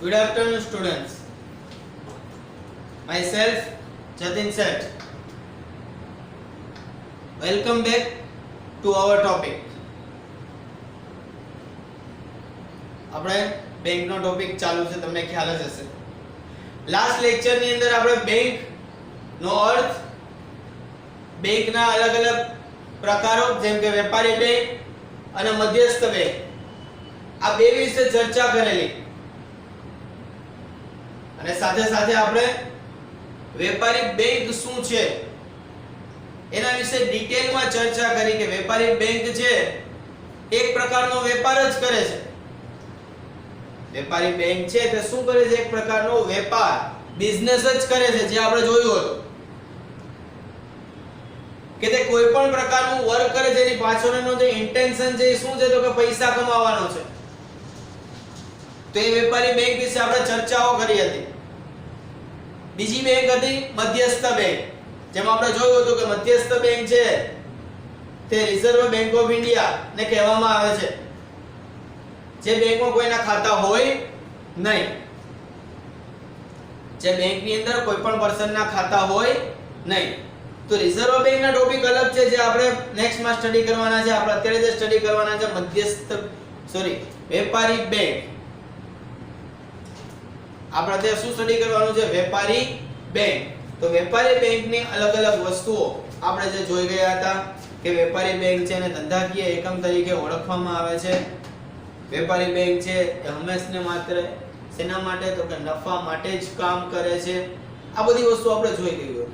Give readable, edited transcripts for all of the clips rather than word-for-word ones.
Good afternoon, students. Myself, Jatin Seth. Welcome back to our topic. આપણે બેંકનો topic ચાલુ છે, તમને ખ્યાલ જ હશે. લાસ્ટ લેક્ચર ની અંદર આપણે બેંક નો અર્થ, બેંકના અલગ અલગ પ્રકારો જેમ કે વેપારી બેંક અને મધ્યસ્થ બેંક આ બે વિશે ચર્ચા કરેલી. અને સાથે સાથે આપણે વેપારી બેંક શું છે એના વિશે ડિટેલમાં ચર્ચા કરી કે વેપારી બેંક છે એક પ્રકારનો વેપાર જ કરે છે. વેપારી બેંક છે તે શું કરે છે? એક પ્રકારનો વેપાર, બિઝનેસ જ કરે છે. જે આપણે જોયું હતું કે તે કોઈ પણ પ્રકારનું વર્ક કરે છે, એની પાછળનો જે ઇન્ટેન્શન છે એ શું છે? તો કે પૈસા કમાવાનો છે. તો એ વેપારી બેંક વિશે આપણે ચર્ચાઓ કરી હતી. બીજી બેંક હતી મધ્યસ્થ બેંક. જેમાં આપણે જોયું હતું કે મધ્યસ્થ બેંક છે તે રિઝર્વ બેંક ઓફ ઇન્ડિયા ને કહેવામાં આવે છે, જે બેંકમાં કોઈના ખાતા હોય નહીં. જે બેંકની અંદર કોઈ પણ પર્સનના ખાતા હોય નહીં. તો રિઝર્વ બેંકના ટોપિક અલગ છે, જે આપણે નેક્સ્ટ માં સ્ટડી કરવાના છે. આપણે અત્યારે જે સ્ટડી કરવાના છે વેપારી બેંક. આપણે અત્યારે શું સ્ટડી કરવાનું છે? વેપારી બેંક. તો વેપારી બેંકની અલગ અલગ વસ્તુઓ આપણે જે જોઈ ગયા હતા કે વેપારી બેંક છે એને ધંધાકીય એકમ તરીકે ઓળખવામાં આવે છે. વેપારી બેંક છે એ હંમેશને માત્ર શેના માટે? તો કે નફા માટે જ કામ કરે છે. આ બધી વસ્તુ આપણે જોઈ ગયું.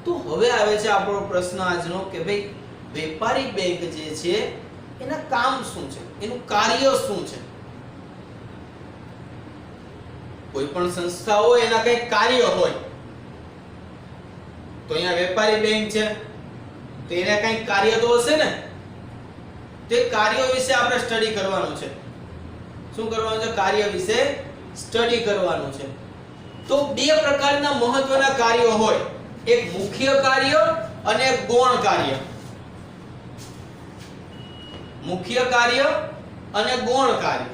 તો હવે આવે છે આપણો પ્રશ્ન આજનો કે ભાઈ વેપારી બેંક જે છે એના કામ શું છે, એનું કાર્ય શું છે? કોઈ પણ સંસ્થા હોય એના કઈ કાર્ય હોય. તો અહીંયા વેપારી બેંક છે તો એના કઈ કાર્ય તો હશે ને. તે કાર્યો વિશે આપણે સ્ટડી કરવાનું છે. શું કરવાનું છે? કાર્ય વિશે સ્ટડી કરવાનું છે. તો બે પ્રકારના મહત્વના કાર્યો હોય, એક મુખ્ય કાર્ય અને એક ગૌણ કાર્ય. મુખ્ય કાર્ય અને ગૌણ કાર્ય.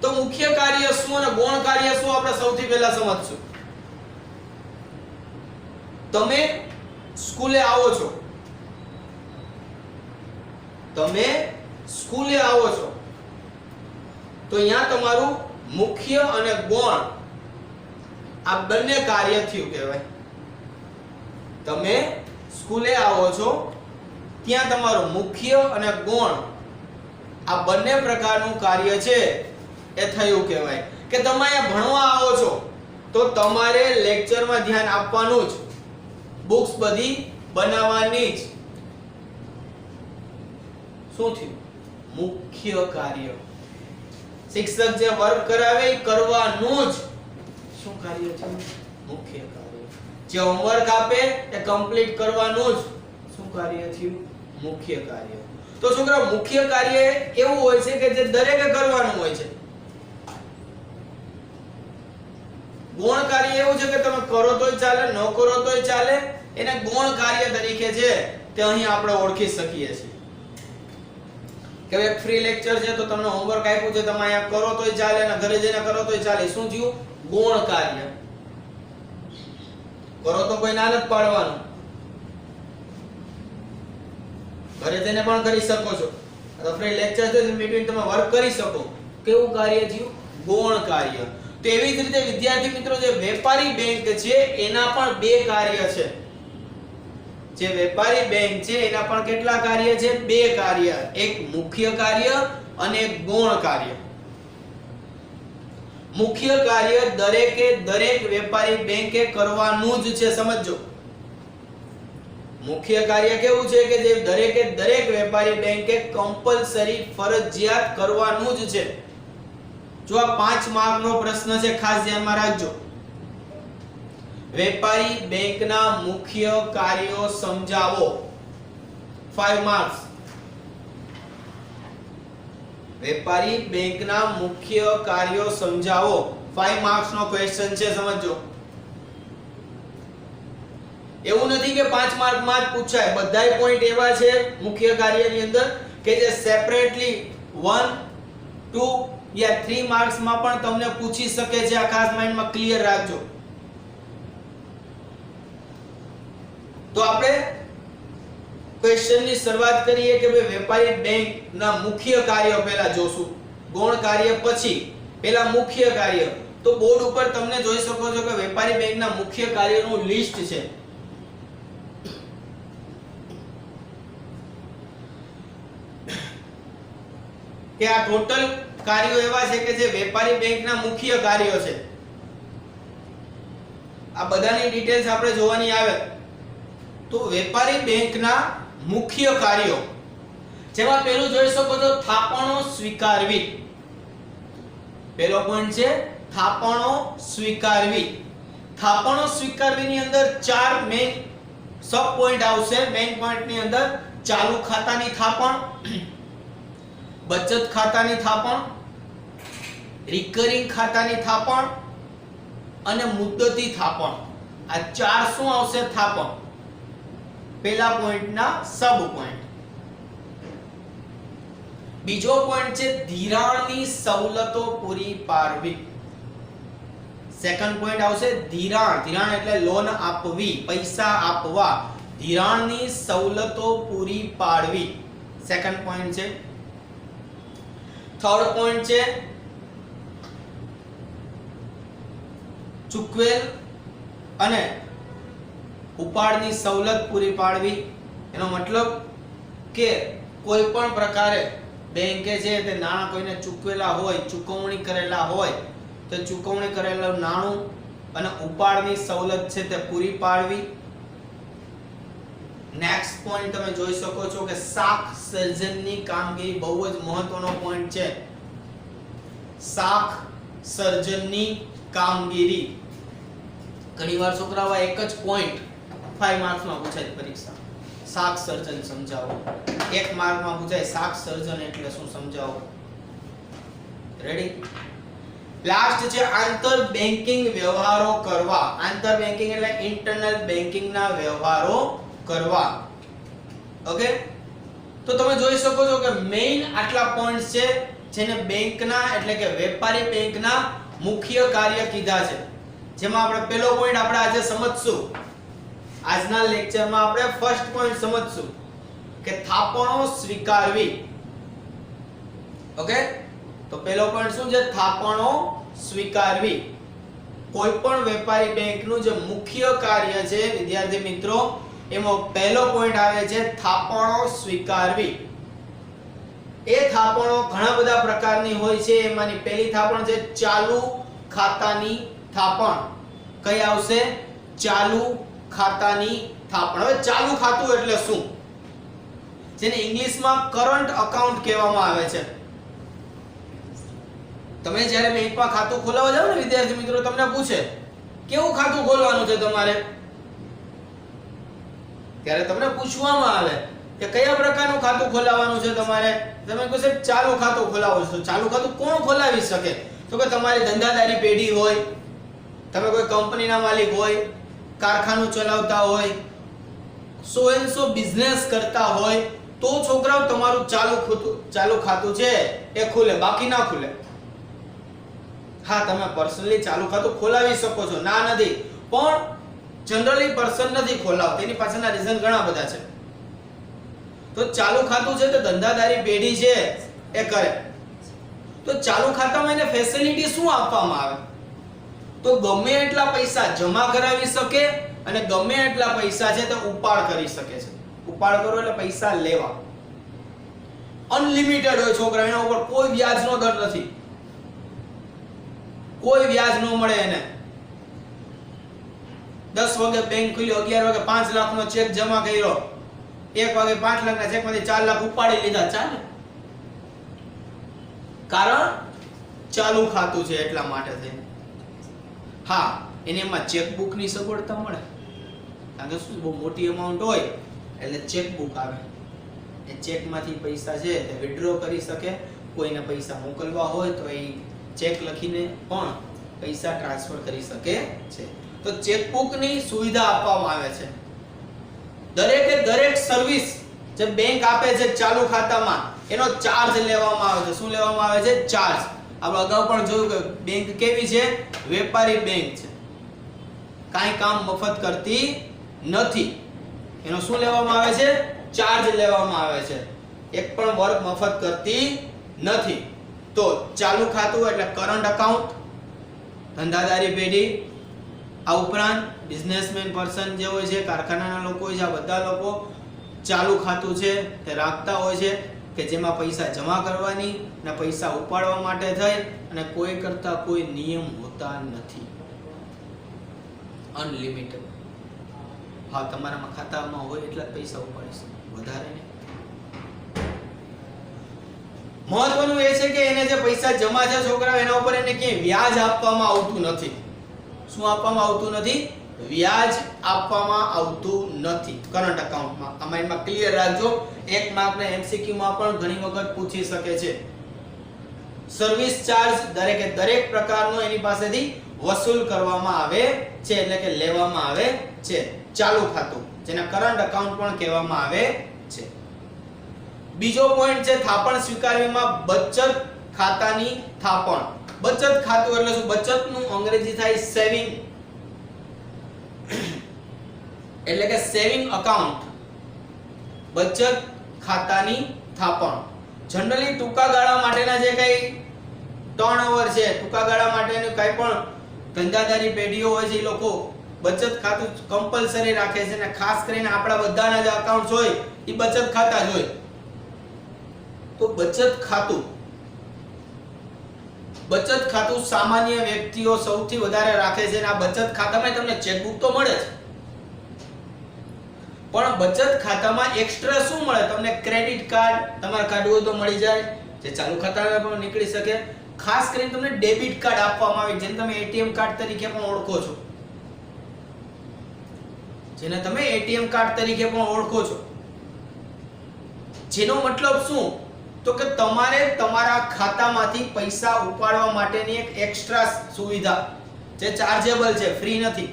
તો મુખ્ય કાર્ય શું અને ગૌણ કાર્ય શું આપણે સૌથી પહેલા સમજશું. તમે સ્કૂલે આવો છો, તો અહીંયા તમારું મુખ્ય અને ગૌણ આ બંને કાર્ય થયું કહેવાય. તમે સ્કૂલે આવો છો ત્યાં તમારું મુખ્ય અને ગૌણ આ બંને પ્રકારનું કાર્ય છે એ થયું કહેવાય. કે તમે અહીંયા ભણવા આવો છો તો તમારે લેક્ચરમાં ધ્યાન આપવાનું જ, બુક્સ બધી બનાવવાની જ. શું થયું? મુખ્ય કાર્ય. શિક્ષક જે વર્ક કરાવે એ કરવાનું જ શું કાર્ય છે? મુખ્ય કાર્ય. જે હોમવર્ક આપે એ કમ્પ્લીટ કરવાનું જ શું કાર્ય થયું? મુખ્ય કાર્ય. તો છોકરા મુખ્ય કાર્ય એવું હોય છે કે જે દરેકે કરવાનું હોય છે. ગૌણ કાર્ય એવું છે કે તમે કરો તોય ચાલે, ન કરો તોય ચાલે. એને ગૌણ કાર્ય તરીકે છે તે અહીં આપણે ઓળખી શકીએ છીએ. કે એક ફ્રી લેક્ચર છે તો તમને હોમવર્ક આપ્યું છે, તમે અહીંયા કરો તોય ચાલે અને ઘરે જઈને કરો તોય ચાલે. શું થયું? ગૌણ કાર્ય. કરો તો કોઈ ના નથી પાડવાનું, ઘરે જઈને પણ કરી શકો છો. તો ફ્રી લેક્ચર છે મીટિંગ તમે વર્ક કરી શકો. કેવું કાર્ય થયું? ગૌણ કાર્ય. તો એવી જ રીતે વિદ્યાર્થી મિત્રો જે વેપારી બેંક છે એના પણ બે કાર્ય છે. જે વેપારી બેંક છે એના પણ કેટલા કાર્ય છે? બે કાર્ય. એક મુખ્ય કાર્ય અને એક ગૌણ કાર્ય. મુખ્ય કાર્ય દરેક વેપારી બેંકે કરવાનું જ છે. સમજો, મુખ્ય કાર્ય કેવું છે કે જે દરેક વેપારી બેંકે કમ્પલસરી ફરજિયાત કરવાનું જ છે. જો આ 5 માર્કનો પ્રશ્ન છે, ખાસ ધ્યાનમાં રાખજો. વેપારી બેંકના મુખ્ય કાર્યો સમજાવો. 5 માર્ક્સ. વેપારી બેંકના મુખ્ય કાર્યો સમજાવો. 5 માર્ક્સ નો ક્વેશ્ચન છે, સમજો. એવું નથી કે 5 માર્કમાં જ પૂછાય. બધાય પોઈન્ટ એવા છે મુખ્ય કાર્યની અંદર કે જે સેપરેટલી 1 2 યા 3 માર્ક્સ માં પણ તમને પૂછી શકે છે, આ ખાસ માઇન્ડમાં ક્લિયર રાખજો. તો આપણે ક્વેશ્ચન ની શરૂઆત કરીએ કે ભાઈ વેપારી બેંક ના મુખ્ય કાર્ય પહેલા જોશું, ગૌણ કાર્ય પછી. પહેલા મુખ્ય કાર્ય. તો બોર્ડ ઉપર તમને જોઈ શકો છો કે વેપારી બેંક ના મુખ્ય કાર્યોનું લિસ્ટ છે. કે આ ટોટલ કાર્યો એવા છે કે જે વેપારી બેંકના મુખ્ય કાર્યો છે. આ બધાની ડિટેલ્સ આપણે જોવાની આવે. તો વેપારી બેંકના મુખ્ય કાર્યો, જેમાં પહેલું જોઈ શકો છો થાપણો સ્વીકારવી. પહેલો પોઈન્ટ છે થાપણો સ્વીકારવી. થાપણો સ્વીકારવીની અંદર 4 મેઇન સબ પોઈન્ટ આવશે. મેઇન પોઈન્ટની અંદર ચાલુ ખાતાની થાપણ, બચત ખાતાની થાપણ, રિકરિંગ ખાતાની થાપણ અને મુદ્દતી થાપણ. આ 4 શું આવશે? થાપણ. પહેલા પોઈન્ટના સબ પોઈન્ટ. બીજો પોઈન્ટ છે ધિરાણની સવલતો પૂરી પાડવી. સેકન્ડ પોઈન્ટ આવશે ધિરાણ. ધિરાણ એટલે લોન આપવી, પૈસા આપવા. ધિરાણની સવલતો પૂરી પાડવી સેકન્ડ પોઈન્ટ છે. થર્ડ પોઈન્ટ છે ચૂકવેલ અને ઉપાડની સવલત પૂરી પાડવી. એનો મતલબ કે કોઈ પણ પ્રકારે બેંકે છે તે નાણાં કોઈને ચૂકવેલા હોય, ચૂકવણી કરેલા હોય તો ચૂકવણી કરેલું નાણું અને ઉપાડની સવલત છે તે પૂરી પાડવી. નેક્સ્ટ પોઈન્ટ તમે જોઈ શકો છો કે શાખ સર્જનની કામગીરી બહુ જ મહત્વનો પોઈન્ટ છે. શાખ સર્જનની કામગીરી. ઘણીવાર છોકરાઓ એક જ પોઈન્ટ 5 માર્ક્સમાં પૂછાય પરીક્ષા. શાખ સર્જન સમજાવો. 1 માર્કમાં પૂછાય શાખ સર્જન એટલે શું સમજાવો. રેડી? લાસ્ટ છે આંતર બેંકિંગ વ્યવહારો કરવા. આંતર બેંકિંગ એટલે ઇન્ટરનલ બેંકિંગના વ્યવહારો કરવા. ઓકે? તો તમે જોઈ શકો છો કે મેઈન આટલા પોઈન્ટ્સ છે જેને બેંકના એટલે કે વેપારી બેંકના મુખ્ય કાર્ય કીધા છે. જેમાં આપણે પહેલો પોઈન્ટ આપણે આજે સમજશું. આજના લેક્ચરમાં આપણે ફર્સ્ટ પોઈન્ટ સમજશું કે થાપણો સ્વીકારવી. ઓકે? તો પહેલો પોઈન્ટ શું છે? થાપણો સ્વીકારવી. કોઈ પણ વેપારી બેંકનું જે મુખ્ય કાર્ય છે વિદ્યાર્થી મિત્રો, એમાં પહેલો પોઈન્ટ આવે છે થાપણો સ્વીકારવી. એ થાપણો ઘણા બધા પ્રકારની હોય છે. એમાંની પહેલી થાપણ છે ચાલુ ખાતાની થાપણ. કઈ આવશે? ચાલુ ખાતાની થાપણ. હવે ચાલુ ખાતું એટલે શું? જેને ઇંગ્લિશમાં કરંટ અકાઉન્ટ કહેવામાં આવે છે. તમે જ્યારે બેંકમાં ખાતું ખોલાવવા જાવ ને વિદ્યાર્થી મિત્રો, તમને પૂછે કેવું ખાતું ખોલવાનું છે તમારે, ત્યારે તમને પૂછવામાં આવે કે કયા પ્રકારનું ખાતું ખોલાવવાનું છે તમારે. તમે કહો સાહેબ ચાલુ ખાતું ખોલાવવું છે. ચાલુ ખાતું કોણ ખોલાવી શકે? તો કે તમારી ધંધાદારી પેઢી હોય, તમે કોઈ કંપનીના માલિક હોય, કારખાનું ચલાવતા હોય, સો બિઝનેસ કરતા હોય, તો છોકરાઓ તમારું ચાલુ ખાતું છે એ ખુલે, બાકી ના ખુલે. હા, તમે પર્સનલી ચાલુ ખાતું ખોલાવી શકો છો, ના નથી, પણ જનરલી પર્સન નથી ખોલાવતા. એની પાછળના રીઝન ઘણા બધા છે. તો ચાલુ ખાતું છે તો ધંધાદારી પેઢી છે એ કરે. તો ચાલુ ખાતામાં એને ફેસિલિટી શું આપવામાં આવે? તો ગમે એટલા પૈસા જમા કરાવી શકે અને ગમે એટલા પૈસા છે તે ઉપાડ કરી શકે છે. ઉપાડ કરો એટલે પૈસા લેવા. અનલિમિટેડ હોય છોકરા, એના ઉપર કોઈ વ્યાજનો દર નથી. કોઈ વ્યાજ ન મળે એને. 10 વાગે બેંક ખુલ્યો, 11 વાગે 5 લાખનો ચેક જમા કર્યો, 1 વાગે 5 લાખના ચેકમાંથી 4 લાખ ઉપાડી લીધા, ચાલે. કારણ ચાલુ ખાતું છે એટલા માટે થઈને. હા, એને એમાં ચેકબુક ની સગવડતા મળે. કારણ કે શું બહુ મોટી અમાઉન્ટ હોય એટલે ચેકબુક આવે. એ ચેકમાંથી પૈસા છે તે વિથડ્રો કરી શકે. કોઈને પૈસા મોકલવા હોય તો એ ચેક લખીને પણ પૈસા ટ્રાન્સફર કરી શકે છે. તો ચેકબુક ની સુવિધા આપવામાં આવે છે. દરેક સર્વિસ જે બેંક આપે છે ચાલુ ખાતામાં એનો ચાર્જ લેવામાં આવે છે. શું લેવામાં આવે છે? ચાર્જ. આપણે અગાઉ પણ જોયું કે બેંક કેવી છે? વેપારી બેંક છે, કાંઈ કામ મફત કરતી નથી. એનો શું લેવામાં આવે છે? ચાર્જ લેવામાં આવે છે. એક પણ વર્ક મફત કરતી નથી. તો ચાલુ ખાતું એટલે કરંટ અકાઉન્ટ, ધંધાદારી પેઢી. આ ઉપરાંત બિઝનેસમેન પર્સન જે હોય છે, કારખાનાના લોકો હોય છે, આ બધા લોકો ચાલુ ખાતું છે તે રાખતા હોય છે કે જેમાં પૈસા જમા કરવાની અને પૈસા ઉપાડવા માટે થઈ અને કોઈ કરતા કોઈ નિયમ હોતા નથી. અનલિમિટેડ. હા, તમારામાં ખાતામાં હોય એટલા જ પૈસા ઉપાડીશ, વધારે નહીં. મહત્વનું એ છે કે એને જે પૈસા જમા છે છોકરાઓ, એના ઉપર એને ક્યાંય વ્યાજ આપવામાં આવતું નથી. શું આપવામાં આવતું નથી? વ્યાજ આપવામાં આવતું નથી કરંટ અકાઉન્ટમાં. આ માઇન્ડમાં ક્લિયર રાખજો. એક માર્કને MCQ માં પણ ઘણી વખત પૂછી શકે છે. સર્વિસ ચાર્જ દરેક પ્રકારનો એની પાસેથી વસૂલ કરવામાં આવે છે, એટલે કે લેવામાં આવે છે. ચાલુ ખાતું, જેને કરંટ અકાઉન્ટ પણ કહેવામાં આવે છે. બીજો પોઈન્ટ છે થાપણ સ્વીકારવીમાં બચત ખાતાની થાપણ. બચત ખાતું એટલે શું? બચતનું અંગ્રેજી થાય સેવિંગ, એટલે કે સેવિંગ અકાઉન્ટ. બચત ખાતાની થાપણ જનરલી ટૂંકા ગાળા માટેના જે કઈ ટર્નઓવર છે, ટૂંકા ગાળા માટેનું કઈ પણ ધંધાદારી પેઢીઓ હોય છે, એ લોકો બચત ખાતું કમ્પલસરી રાખે છે. અને ખાસ કરીને આપણા બધાના જે અકાઉન્ટ હોય એ બચત ખાતા જ હોય. તો બચત ખાતું સામાન્ય વ્યક્તિઓ સૌથી વધારે રાખે છે. અને આ બચત ખાતામાં તમને ચેકબુક તો મળે છે, પણ બચત ખાતામાં એક્સ્ટ્રા શું મળે? તમને ક્રેડિટ કાર્ડ તમારે કાઢવું હોય તો મળી જાય, જે ચાલુ ખાતામાં પણ નીકળી શકે. ખાસ કરીને તમને ડેબિટ કાર્ડ આપવામાં આવે, જેને તમે ATM કાર્ડ તરીકે પણ ઓળખો છો. જેને તમે ATM કાર્ડ તરીકે પણ ઓળખો છો. જેનો મતલબ શું? તો કે તમારે તમારા ખાતામાંથી પૈસા ઉપાડવા માટેની એક એક્સ્ટ્રા સુવિધા જે ચાર્જેબલ છે, ફ્રી નથી.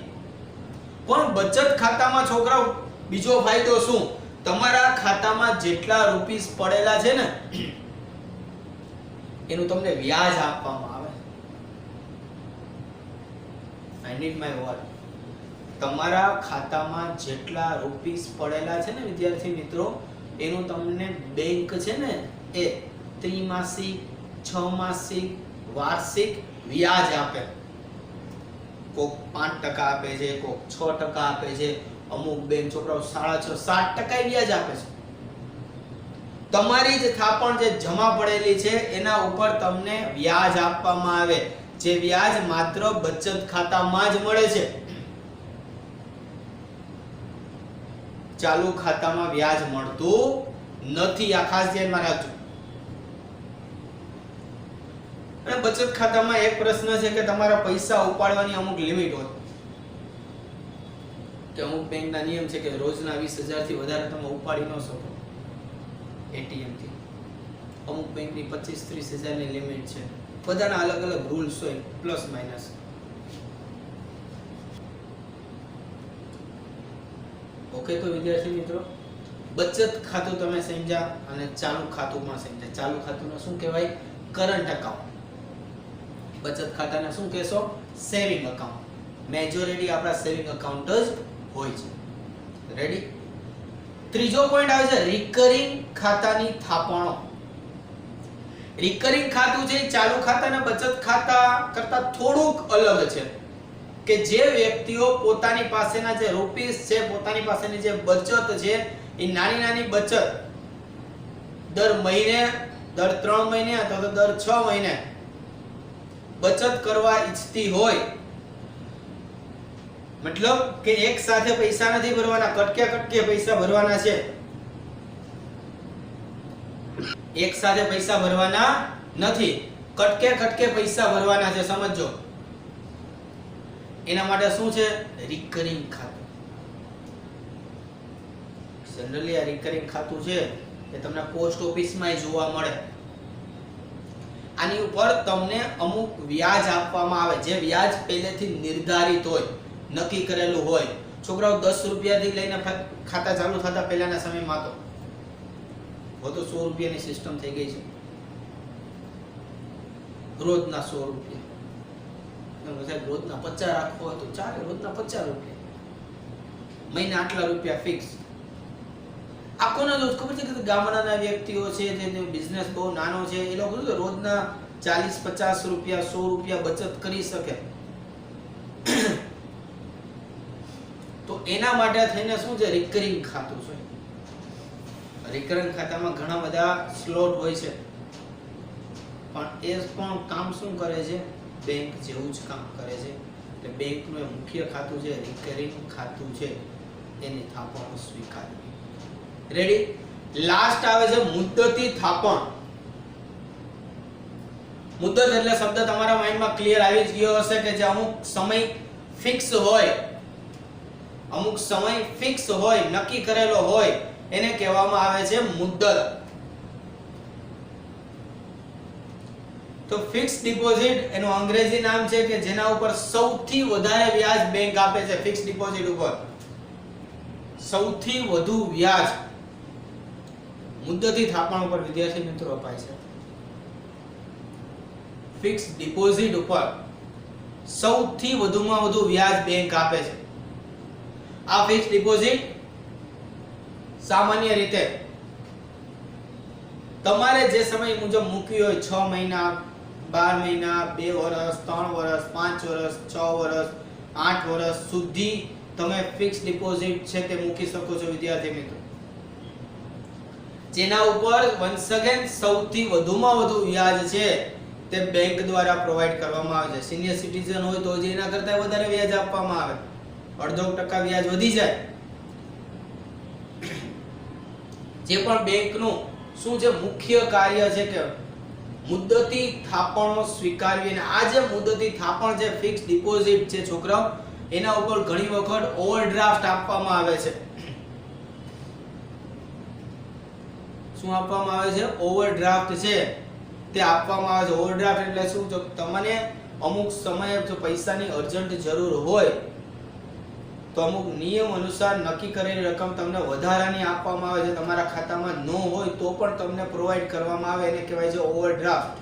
પણ બચત ખાતામાં છોકરાઓ બીજો ફાયદો શું? તમારા ખાતામાં જેટલા રૂપીસ પડેલા છે ને એનું તમને વ્યાજ આપવામાં આવે. I need my word. તમારા ખાતામાં જેટલા રૂપીસ પડેલા છે ને વિદ્યાર્થી મિત્રો, એનું તમને બેંક છે ને એ ત્રિમાસિક, 6 માસિક, વાર્ષિક વ્યાજ આપે. કોક 5% આપે છે, કોક 6% આપે છે, અમુક બેંક છોકરાઓ 6.5, 7% વ્યાજ આપે છે. તમારી જે થાપણ જે જમા પડેલી છે એના ઉપર તમને વ્યાજ આપવામાં આવે, જે વ્યાજ માત્ર બચત ખાતામાં જ મળે છે. ચાલુ ખાતામાં વ્યાજ મળતું નથી. આ ખાસ ધ્યાનમાં રાખજો. અને બચત ખાતામાં એક પ્રશ્ન છે કે તમારા પૈસા ઉપાડવાની અમુક લિમિટ હોય, કે અમુક બેંકના નિયમ છે કે રોજના 20,000 થી વધારે તમે ઉપાડી ન શકો ATM થી. અમુક બેંકની 25-30,000 ની લિમિટ છે. બધાના અલગ અલગ રૂલ્સ હોય, પ્લસ માઇનસ. ઓકે, તો વિદ્યાર્થી મિત્રો, બચત ખાતું તમે સમજ્યા અને ચાલુ ખાતુંમાં સમજ્યા. ચાલુ ખાતુંને શું કહેવાય? Current account. બચત ખાતાને શું કહેશો? Saving account. મેજોરિટી આપણા સેવિંગ અકાઉન્ટ જ હોય છે. રેડી? ત્રીજો પોઈન્ટ આવે છે રિકરિંગ ખાતાની થાપણો. રિકરિંગ ખાતું છે ચાલુ ખાતા અને બચત ખાતા કરતા થોડુંક અલગ છે, કે જે વ્યક્તિઓ પોતાની પાસેના જે રૂપીસ છે, પોતાની પાસેની જે બચત છે, એ નાની નાની બચત દર મહિને, દર 3 મહિને અથવા તો દર 6 મહિને બચત કરવા ઈચ્છતી હોય, મતલબ કે એક સાથે પૈસા નથી ભરવાના, કટકે પૈસા ભરવાના છે. એક સાથે પૈસા ભરવાના નથી, કટકે પૈસા ભરવાના છે. સમજો. એના માટે શું છે? રિકરિંગ ખાતું. જનરલી આ રિકરિંગ ખાતું છે એ તમને પોસ્ટ ઓફિસમાં જોવા મળે. આની ઉપર તમને અમુક વ્યાજ આપવામાં આવે, જે વ્યાજ પહેલેથી નિર્ધારિત હોય, નક્કી કરેલું હોય. છોકરાઓ 10 રૂપિયાથી લઈને ખાતા ચાલુ થતા પહેલાના સમયમાં તો હવે તો 100 રૂપિયાની સિસ્ટમ થઈ ગઈ છે, રોજના 100 રૂપિયા. સાહેબ રોજના 50 રાખવો હોય તો ચાલે, રોજના 50 રૂપિયા, મહિને આટલા રૂપિયા ફિક્સ. આખો ના રોજ ખબર છે કે ગામડાના વ્યક્તિઓ છે જેનો બિઝનેસ બહુ નાનો છે, એ લોકો શું રોજના 40-50 રૂપિયા 100 રૂપિયા બચત કરી શકે. તો એના માટે થઈને શું છે, રિકરિંગ ખાતું છે. રિકરિંગ ખાતામાં ઘણા બધા સ્લોટ હોય છે, પણ એ પણ કામ શું કરે છે, બેંક જેવું જ કામ કરે છે. એટલે બેંકનું મુખ્ય ખાતું છે, રિકરિંગ ખાતું છે, એની થાપણો સ્વીકારવી. રેડી. લાસ્ટ આવે છે મુદ્દતી થાપણ. મુદ્દત એટલે શબ્દ તમારા માઇન્ડમાં ક્લિયર આવી જ ગયો હશે કે જે અમુક સમય ફિક્સ હોય, અમુક સમય ફિક્સ હોય, નક્કી કરેલો હોય, એને કહેવામાં આવે છે મુદ્દત. તો ફિક્સ ડિપોઝિટ એનું અંગ્રેજી નામ છે કે જેના ઉપર સૌથી વધારે વ્યાજ બેંક આપે છે. ફિક્સ ડિપોઝિટ ઉપર સૌથી વધુ વ્યાજ મુદ્દતી થાપણ ઉપર વિદ્યાર્થી મિત્રો અપાય છે. ફિક્સ ડિપોઝિટ ઉપર સૌથી વધુમાં વધુ વ્યાજ બેંક આપે છે. આ ફિક્સ ડિપોઝિટ સામાન્ય રીતે તમારે જે સમય મુજબ મૂકી હોય, 6 મહિના, 12 મહિના, 2 વર્ષ, 3 વર્ષ, 5 વર્ષ, 6 વર્ષ, 8 વર્ષ સુધી તમે ફિક્સ ડિપોઝિટ છે તે મૂકી શકો છો વિદ્યાર્થી મિત્રો. જેના ઉપર વન્સ અગેન સૌથી વધુમાં વધુ વ્યાજ છે તે બેંક દ્વારા પ્રોવાઈડ કરવામાં આવે છે. સિનિયર સિટીઝન હોય તો જે એના કરતા વધારે વ્યાજ આપવામાં આવે, 0.5% વ્યાજ વધી જાય. જે પણ બેંકનું શું છે મુખ્ય કાર્ય છે કે મુદ્દતી થાપણો સ્વીકારવી. અને આ જે મુદ્દતી થાપણ છે, ફિક્સ ડિપોઝિટ છે છોકરાઓ, એના ઉપર ઘણી વખત ઓવરડ્રાફ્ટ આપવામાં આવે છે. શું આપવામાં આવે છે? ઓવરડ્રાફ્ટ છે તે આપવામાં આવે છે. ઓવરડ્રાફ્ટ એટલે શું? જો તમને અમુક સમયે જો પૈસાની અર્જન્ટ જરૂર હોય તો અમુક નિયમ અનુસાર નક્કી કરેલી રકમ તમને વધારાની આપવામાં આવે છે. તમારા ખાતામાં ન હોય તો પણ તમને પ્રોવાઈડ કરવામાં આવે, એને કહેવાય છે ઓવરડ્રાફ્ટ.